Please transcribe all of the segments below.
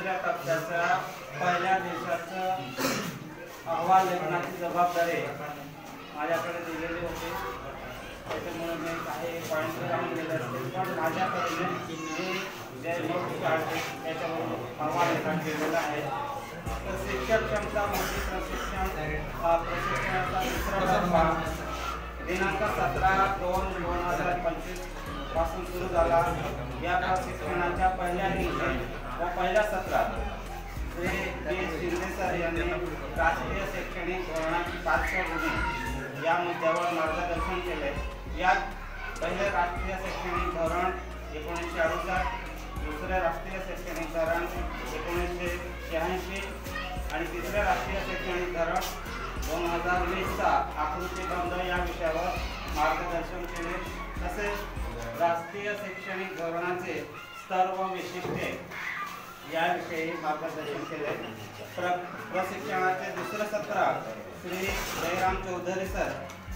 दुसऱ्या टप्प्याच्या पहिल्या दिवसाचं अहवाल लेखनाची जबाबदारी माझ्याकडे दिलेली होती। त्याच्यामुळे मी काही पॉईंट राहून गेले असतील, पण माझ्याकडे जे नोट्स काढले त्याच्यावर अहवाल लेखन केलेलं आहे। तर शिक्षक क्षमता मोठी प्रशिक्षणाचा दुसरा टप्पा दिनांक 17/2/2025 पासून सुरू झाला। या प्रशिक्षणाच्या पहिल्या दिवशी व पहिल्या सत्रात श्री शिंदे सर यांनी राष्ट्रीय शैक्षणिक धोरणाची पार्श्वभूमी या मुद्द्यावर मार्गदर्शन केले। यात पहिले राष्ट्रीय शैक्षणिक धोरण 1968, दुसरे राष्ट्रीय शैक्षणिक धोरण 1986 आणि तिसरे राष्ट्रीय शैक्षणिक धोरण 2020चा आकृतीबंध या विषयावर मार्गदर्शन केले। तसेच राष्ट्रीय शैक्षणिक धोरणाचे स्तर व वैशिष्ट्ये याविषयी मार्गदर्शन केले। प्रशिक्षणाचे दुसरे सत्र श्री जयराम चौधरी सर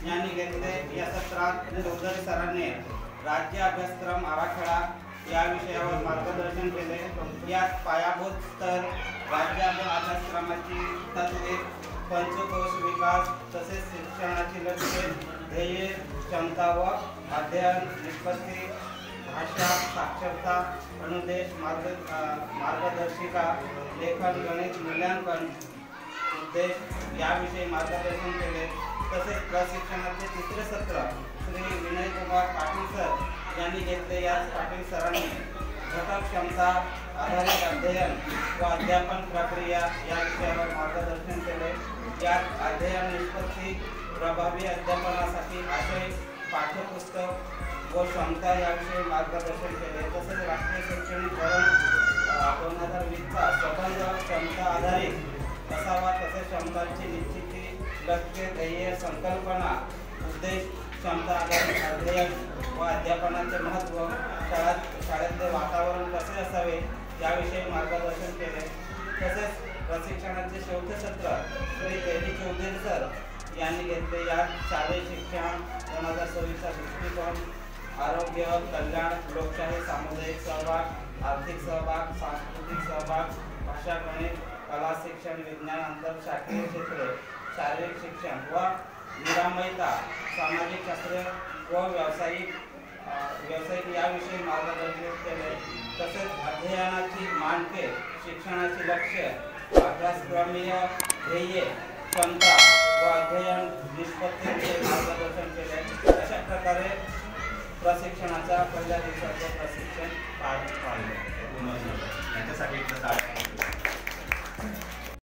यांनी घेतले। या सत्रात चौधरी सरांनी राज्य अभ्यासक्रम आराखडा या विषयावर मार्गदर्शन केले। यात पायाभूत स्तर, राज्य अभ्यासक्रमाची तत्त्वे, पंचकोश विकास तसेच शिक्षणाची लक्ष्ये, ध्येय, क्षमता व अध्ययन, निष्पत्ती, भाषा, साक्षरता, अनुदेश, मार्गदर्शिका, लेखन, गणित, मूल्यांकन, उद्देश याविषयी मार्गदर्शन केले। तसेच प्रशिक्षणाचे तिसरे सत्र श्री विनय कुमार पाटील सर यांनी घेतले। याच पाटील सरांनी घटक क्षमता आधारित अध्ययन व अध्यापन प्रक्रिया या विषयावर मार्गदर्शन केले। यात अध्ययन, निष्पत्ती, प्रभावी अध्यापनासाठी आशय, पाठ्यपुस्तक व क्षमता याविषयी मार्गदर्शन केले। तसेच राष्ट्रीय शैक्षणिक धोरण 2020चा स्वतंत्र क्षमता आधारित असावा। तसेच क्षमतांची निश्चिती, लक्ष्य, ध्येय, संकल्पना, उद्देश, क्षमता आधारित अध्ययन व अध्यापनाचे महत्त्व, शाळेतले वातावरण कसे असावे याविषयी मार्गदर्शन केले। तसेच प्रशिक्षणाचे चौथे सत्र श्री जयराम चौधरी सर यांनी घेतले। यात शालेय शिक्षण 2026चा दृष्टिकोन, आरोग्य, कल्याण, लोकशाही, सामुदायिक सहभाग, आर्थिक सहभाग, सांस्कृतिक सहभाग, भाषा, गणित, कला शिक्षण, विज्ञान, आंतरशाखीय क्षेत्रे, शारीरिक शिक्षण व निरामयता, सामाजिक शास्त्र व व्यावसायिक याविषयी मार्गदर्शन केले। तसेच अध्ययनाची मानके, शिक्षणाची लक्ष्य, अभ्यासक्रमीय ध्येय, क्षमता व अध्ययन निष्पत्तीचे मार्गदर्शन केले। अशा प्रकारे प्रशिक्षणाच्या पहिल्या दिवसाचे प्रशिक्षण पार पाडले। याच्यासाठी